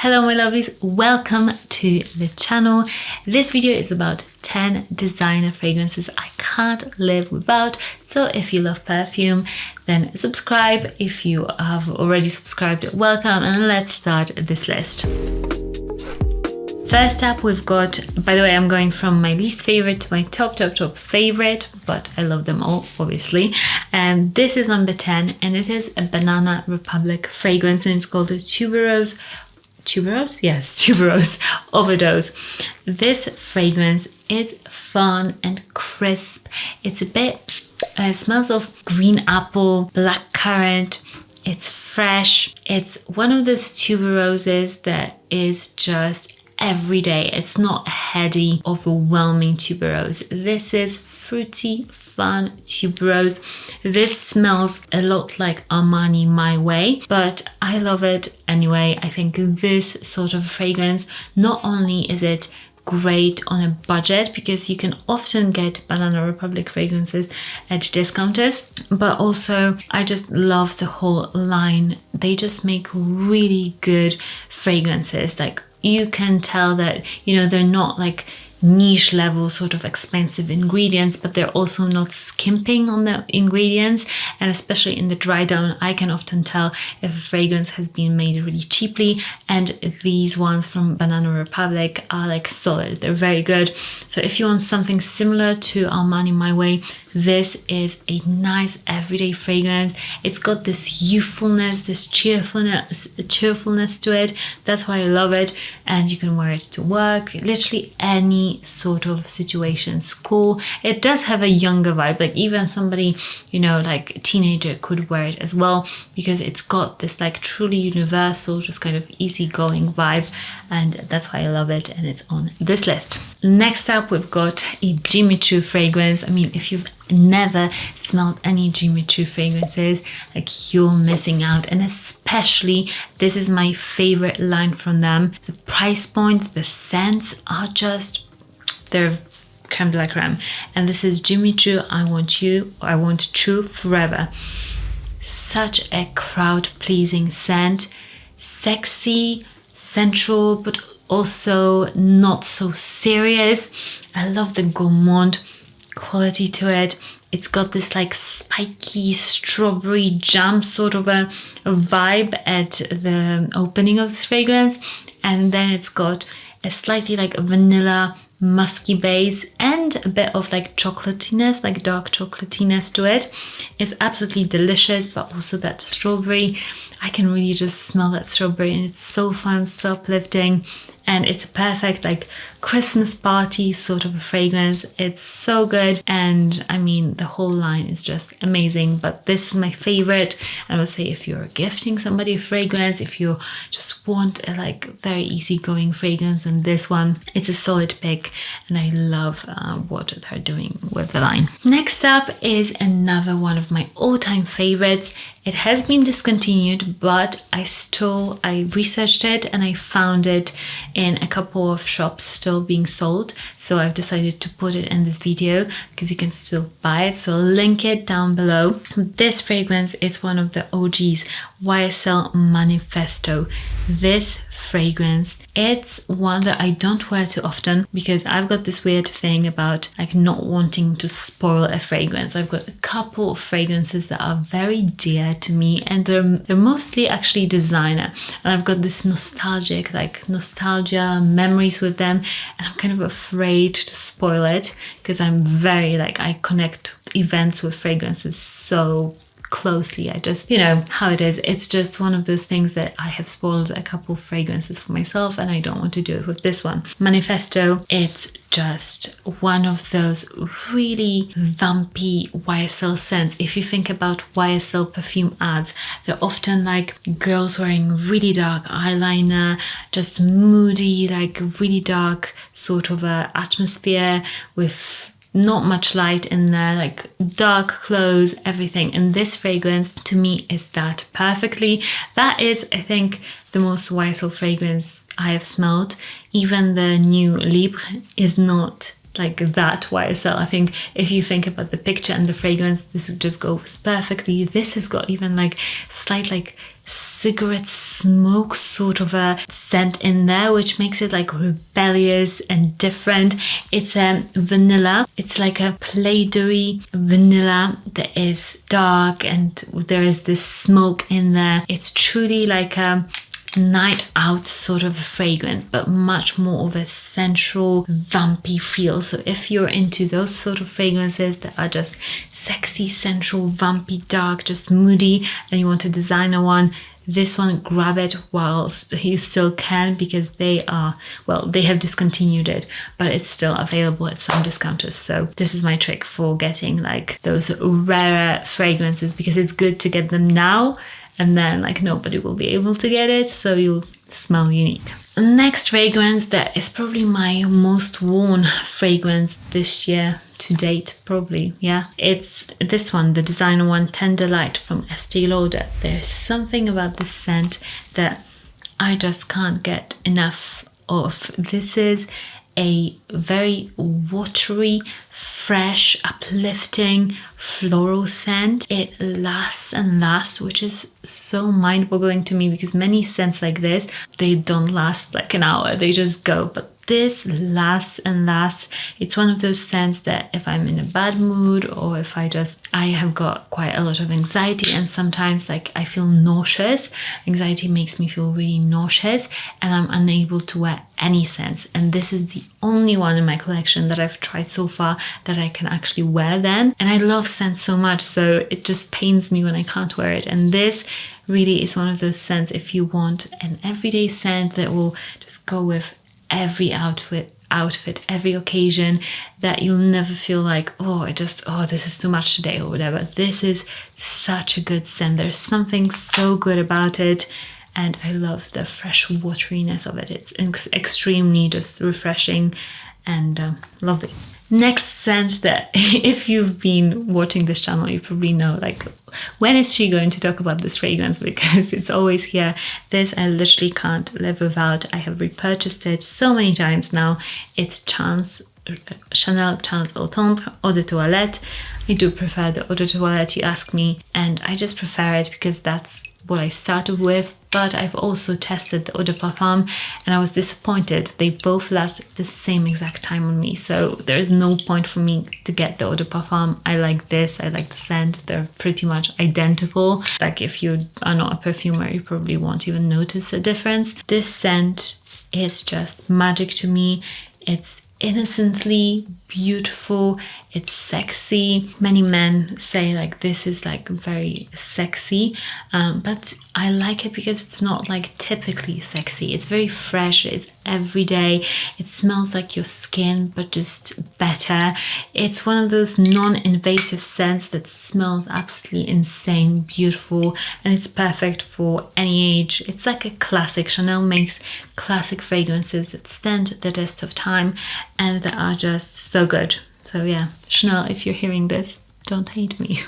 Hello my lovelies, welcome to the channel. This video is about 10 designer fragrances I can't live without. So if you love perfume, then subscribe. If you have already subscribed, welcome, and let's start this list. First up, we've got, by the way, I'm going from my least favorite to my top favorite, but I love them all, obviously. And this is number 10, and it is a Banana Republic fragrance, and it's called a Tuberose. Yes, Tuberose Overdose. This fragrance is fun and crisp. It's a bit, smells of green apple, blackcurrant. It's fresh. It's one of those tuberoses that is just every day. It's not heady, overwhelming tuberose. This is fruity, fun tuberose. This smells a lot like Armani My Way, but I love it anyway. I think this sort of fragrance, not only is it great on a budget, because you can often get Banana Republic fragrances at discounters, but also I just love the whole line. They just make really good fragrances. Like, you can tell that, you know, they're not like niche level sort of expensive ingredients, but they're also not skimping on the ingredients. And especially in the dry down, I can often tell if a fragrance has been made really cheaply, and these ones from Banana Republic are like solid. They're very good. So if you want something similar to Armani My Way, this is a nice everyday fragrance. It's got this youthfulness, this cheerfulness to it. That's why I love it. And you can wear it to work, literally any sort of situation, school. It does have a younger vibe, like even somebody, you know, like a teenager could wear it as well, because it's got this like truly universal, just kind of easygoing vibe, and that's why I love it, and it's on this list. Next up, we've got a Jimmy Choo fragrance. I mean, if you've never smelled any Jimmy Choo fragrances, like, you're missing out. And especially, this is my favorite line from them. The price point, the scents are just, they're creme de la creme. And this is Jimmy Choo I Want You, or I Want Choo Forever. Such a crowd pleasing scent, sexy, sensual, but also not so serious. I love the gourmand quality to it. It's got this like spiky strawberry jam sort of a vibe at the opening of this fragrance, and then it's got a slightly like vanilla musky base and a bit of like chocolatiness, like dark chocolatiness to it. It's absolutely delicious, but also that strawberry, I can really just smell that strawberry, and it's so fun, so uplifting. And it's a perfect like Christmas party sort of a fragrance. It's so good, and I mean, the whole line is just amazing, but this is my favorite. I would say if you're gifting somebody a fragrance, if you just want a like very easygoing fragrance, then this one, it's a solid pick, and I love what they're doing with the line. Next up is another one of my all-time favorites. It has been discontinued, but I researched it and I found it in a couple of shops still being sold. So I've decided to put it in this video because you can still buy it. So I'll link it down below. This fragrance is one of the OGs, YSL Manifesto. This fragrance, it's one that I don't wear too often because I've got this weird thing about like not wanting to spoil a fragrance. I've got a couple of fragrances that are very dear to me, and they're mostly actually designer, and I've got this nostalgia memories with them, and I'm kind of afraid to spoil it because I'm very like, I connect events with fragrances so closely. I just, you know how it is. It's just one of those things that I have spoiled a couple fragrances for myself, and I don't want to do it with this one. Manifesto, it's just one of those really vampy YSL scents. If you think about YSL perfume ads, they're often like girls wearing really dark eyeliner, just moody, like really dark sort of a atmosphere with not much light in there, like dark clothes, everything. And this fragrance to me is that perfectly. That is, I think, the most YSL fragrance I have smelled. Even the new Libre is not like that YSL. I think if you think about the picture and the fragrance, this just goes perfectly. This has got even like slight like cigarette smoke sort of a scent in there, which makes it like rebellious and different. It's a vanilla. It's like a Play-Doh-y vanilla that is dark and there is this smoke in there. It's truly like a night out sort of a fragrance, but much more of a sensual, vampy feel. So if you're into those sort of fragrances that are just sexy, sensual, vampy, dark, just moody, and you want a designer one, this one, grab it whilst you still can, because they have discontinued it, but it's still available at some discounters. So this is my trick for getting like those rarer fragrances, because it's good to get them now, and then like nobody will be able to get it, so you'll smell unique. Next fragrance that is probably my most worn fragrance this year to date, probably, yeah. It's this one, the designer one, Tender Light from Estée Lauder. There's something about this scent that I just can't get enough of. This is a very watery, fresh, uplifting floral scent. It lasts and lasts, which is so mind-boggling to me, because many scents like this, they don't last like an hour, they just go. But this lasts and lasts. It's one of those scents that if I'm in a bad mood, or if I have got quite a lot of anxiety, and sometimes like I feel nauseous. Anxiety makes me feel really nauseous, and I'm unable to wear any scents. And this is the only one in my collection that I've tried so far that I can actually wear then. And I love scents so much, so it just pains me when I can't wear it. And this really is one of those scents, if you want an everyday scent that will just go with every outfit, every occasion, that you'll never feel like, this is too much today or whatever. This is such a good scent. There's something so good about it, and I love the fresh wateriness of it. It's extremely just refreshing and lovely. Next scent that if you've been watching this channel, you probably know, like, when is she going to talk about this fragrance, because it's always here. This I literally can't live without. I have repurchased it so many times now. It's Chanel Chance Au Tendre Eau de Toilette. I do prefer the Eau de Toilette, you ask me, and I just prefer it because that's what I started with. But I've also tested the Eau de Parfum and I was disappointed. They both last the same exact time on me, so there is no point for me to get the Eau de Parfum. I like this, I like the scent. They're pretty much identical. Like, if you are not a perfumer, you probably won't even notice a difference. This scent is just magic to me. It's innocently beautiful, it's sexy. Many men say like this is like very sexy, but I like it because it's not like typically sexy. It's very fresh, it's everyday, it smells like your skin but just better. It's one of those non-invasive scents that smells absolutely insane, beautiful, and it's perfect for any age. It's like a classic. Chanel makes classic fragrances that stand the test of time and that are just so good. So yeah, Chanel, if you're hearing this, don't hate me.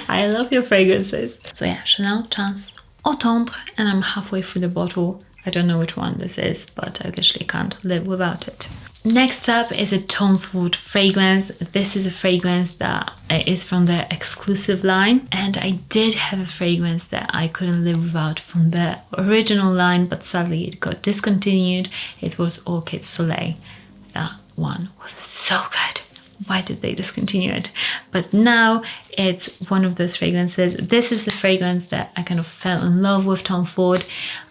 I love your fragrances. So yeah, Chanel Chance Au Tendre, and I'm halfway through the bottle. I don't know which one this is, but I literally can't live without it. Next up is a Tom Ford fragrance. This is a fragrance that is from their exclusive line, and I did have a fragrance that I couldn't live without from the original line, but sadly it got discontinued. It was Orchid Soleil. That one was so good. Why did they discontinue it? But now it's one of those fragrances. This is the fragrance that I kind of fell in love with Tom Ford.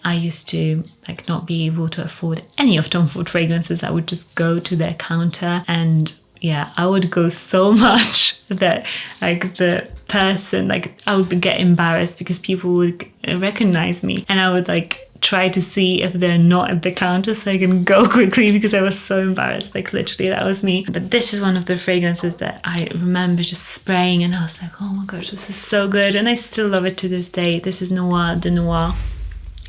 I used to like not be able to afford any of Tom Ford fragrances. I would just go to their counter, and yeah, I would go so much that like the person, like I would get embarrassed because people would recognize me, and I would like try to see if they're not at the counter so I can go quickly because I was so embarrassed. Like literally that was me. But this is one of the fragrances that I remember just spraying and I was like, oh my gosh, this is so good, and I still love it to this day. This is Noir de Noir.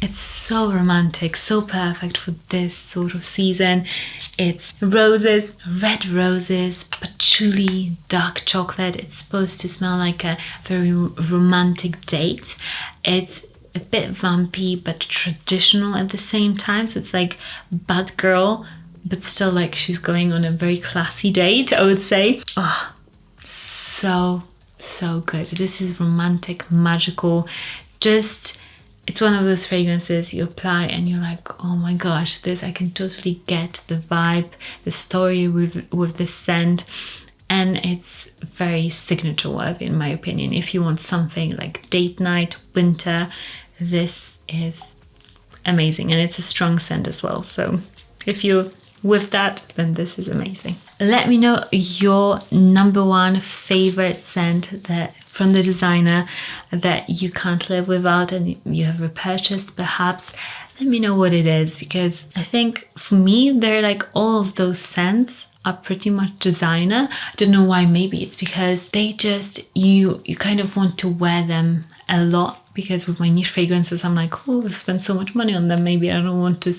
It's so romantic, so perfect for this sort of season. It's roses, red roses, patchouli, dark chocolate. It's supposed to smell like a very romantic date. It's a bit vampy but traditional at the same time, so it's like bad girl but still like she's going on a very classy date, I would say. Oh, so good. This is romantic, magical, it's one of those fragrances you apply and you're like, oh my gosh, this, I can totally get the vibe, the story with the scent. And it's very signature worthy in my opinion. If you want something like date night, winter, this is amazing. And it's a strong scent as well. So if you're with that, then this is amazing. Let me know your number one favorite scent that from the designer that you can't live without and you have repurchased perhaps. Let me know what it is, because I think for me, they're like all of those scents are pretty much designer. I don't know why. Maybe it's because they just, you kind of want to wear them a lot, because with my niche fragrances, I'm like, oh, I've spent so much money on them. Maybe I don't want to,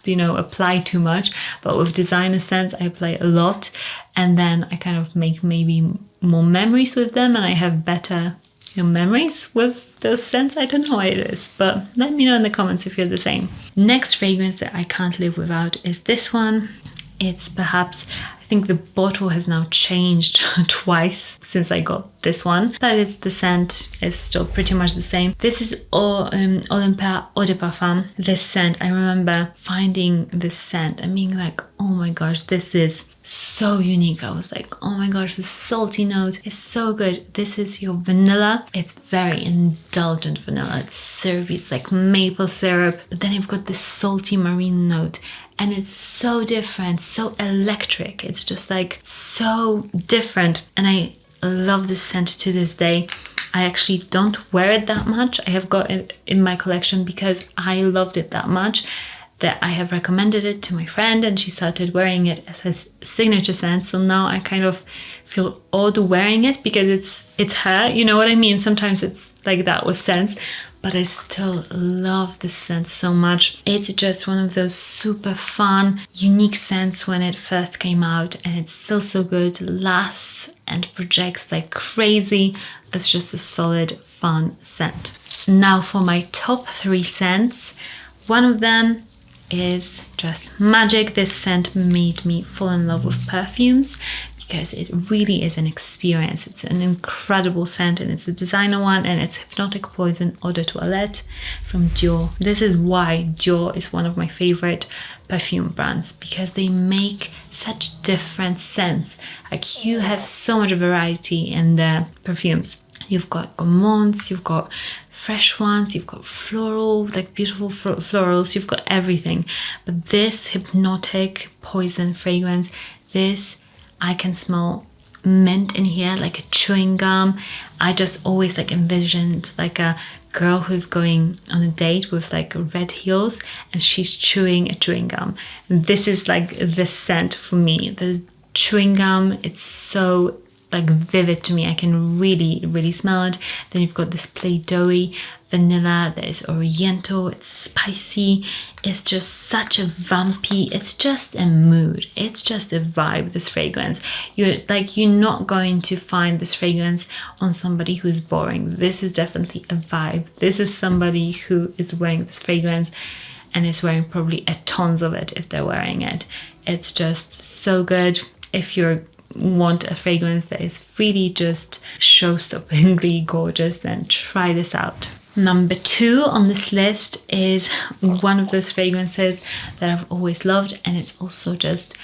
apply too much. But with designer scents, I apply a lot, and then I kind of make maybe more memories with them, and I have better memories with those scents. I don't know what it is, but let me know in the comments if you're the same. Next fragrance that I can't live without is this one. It's perhaps, I think the bottle has now changed twice since I got this one, but the scent is still pretty much the same. This is Olympia Eau de Parfum. This scent, I remember finding this scent and being like, oh my gosh, this is so unique. I was like, oh my gosh, the salty note is so good. This is your vanilla. It's very indulgent vanilla. It's syrupy, it's like maple syrup, but then you've got this salty marine note. And it's so different, so electric. It's just like so different. And I love this scent to this day. I actually don't wear it that much. I have got it in my collection because I loved it that much that I have recommended it to my friend and she started wearing it as a signature scent. So now I kind of feel odd wearing it because it's her. You know what I mean? Sometimes it's like that with scents. But I still love this scent so much. It's just one of those super fun, unique scents when it first came out, and it's still so good, lasts and projects like crazy. It's just a solid, fun scent. Now for my top 3 scents. One of them is just magic. This scent made me fall in love with perfumes, because it really is an experience. It's an incredible scent, and it's a designer one, and it's Hypnotic Poison Eau de Toilette from Dior. This is why Dior is one of my favorite perfume brands, because they make such different scents. Like, you have so much variety in the perfumes. You've got gourmands, you've got fresh ones, you've got floral, like beautiful florals, you've got everything. But this Hypnotic Poison fragrance, I can smell mint in here, like a chewing gum. I just always like envisioned like a girl who's going on a date with like red heels and she's chewing a chewing gum. This is like the scent for me. The chewing gum, it's so like vivid to me. I can really smell it. Then you've got this Play-Doh-y vanilla that is oriental, it's spicy, it's just such a vampy, it's just a mood, it's just a vibe, this fragrance. You're not going to find this fragrance on somebody who's boring. This is definitely a vibe. This is somebody who is wearing this fragrance and is wearing probably a tons of it if they're wearing it. It's just so good. If you're want a fragrance that is really just show-stoppingly gorgeous, then try this out. Number 2 on this list is one of those fragrances that I've always loved, and it's also just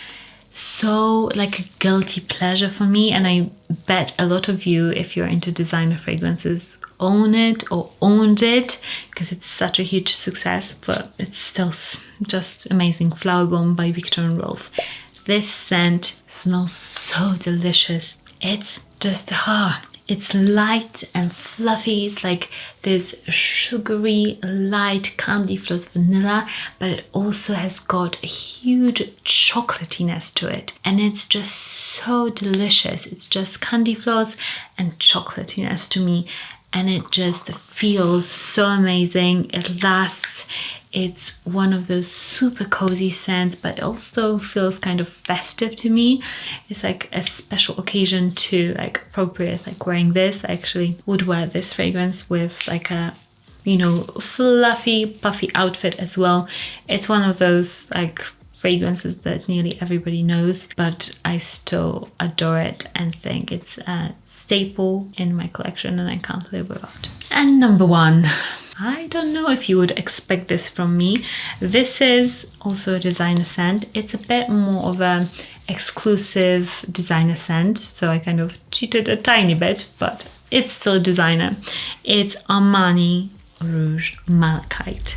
so like a guilty pleasure for me, and I bet a lot of you, if you're into designer fragrances, own it or owned it, because it's such a huge success, but it's still just amazing. Flower Bomb by Viktor Rolf. This scent smells so delicious. It's just, it's light and fluffy. It's like this sugary, light candy floss vanilla, but it also has got a huge chocolatiness to it. And it's just so delicious. It's just candy floss and chocolatiness to me. And it just feels so amazing. It lasts. It's one of those super cozy scents, but it also feels kind of festive to me. It's like a special occasion to like appropriate, like wearing this. I actually would wear this fragrance with like a, fluffy, puffy outfit as well. It's one of those like fragrances that nearly everybody knows, but I still adore it and think it's a staple in my collection and I can't live without. And number 1, I don't know if you would expect this from me. This is also a designer scent. It's a bit more of a exclusive designer scent, so I kind of cheated a tiny bit, but it's still designer. It's Armani Rouge Malachite.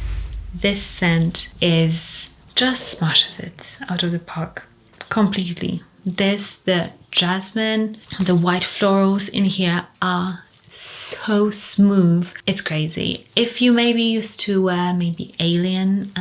This scent just smashes it out of the park completely. The jasmine, the white florals in here are so smooth. It's crazy. If you maybe used to wear maybe Alien,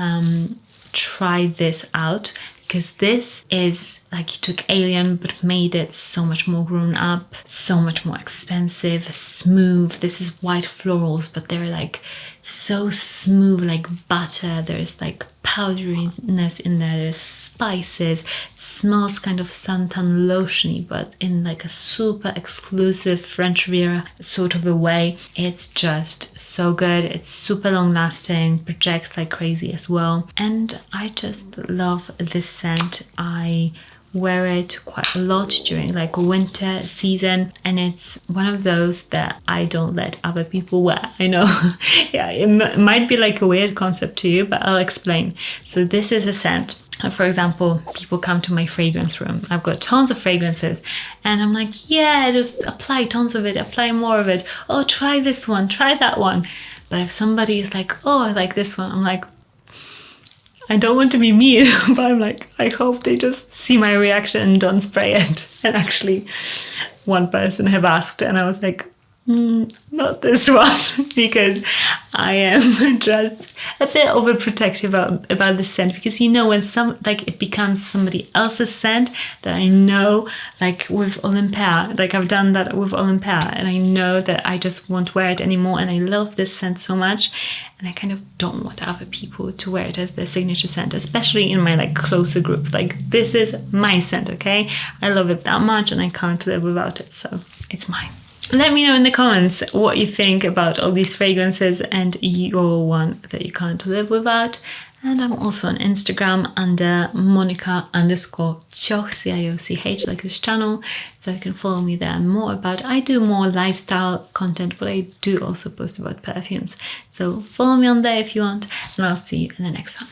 try this out, because this is like you took Alien but made it so much more grown up, so much more expensive, smooth. This is white florals, but they're like so smooth, like butter. There's like powderiness in there, there's spices. It smells kind of suntan lotiony, but in like a super exclusive French Riviera sort of a way. It's just so good. It's super long lasting, projects like crazy as well, and I just love this scent. I wear it quite a lot during like winter season, and it's one of those that I don't let other people wear. I know yeah, it might be like a weird concept to you, but I'll explain. So this is a scent. For example, people come to my fragrance room. I've got tons of fragrances and I'm like, yeah, just apply tons of it, apply more of it. Oh, try this one, try that one. But if somebody is like, oh, I like this one, I'm like, I don't want to be mean, but I'm like, I hope they just see my reaction and don't spray it. And actually, one person have asked and I was like, not this one, because I am just a bit overprotective about the scent, because you know when it becomes somebody else's scent that I know, like with Olympia, like I've done that with Olympia, and I know that I just won't wear it anymore, and I love this scent so much, and I kind of don't want other people to wear it as their signature scent, especially in my like closer group. Like, this is my scent, okay? I love it that much and I can't live without it, so it's mine. Let me know in the comments what you think about all these fragrances and your one that you can't live without. And I'm also on Instagram under Monika_Cioch, Cioch, like this channel. So you can follow me there I do more lifestyle content, but I do also post about perfumes. So follow me on there if you want, and I'll see you in the next one.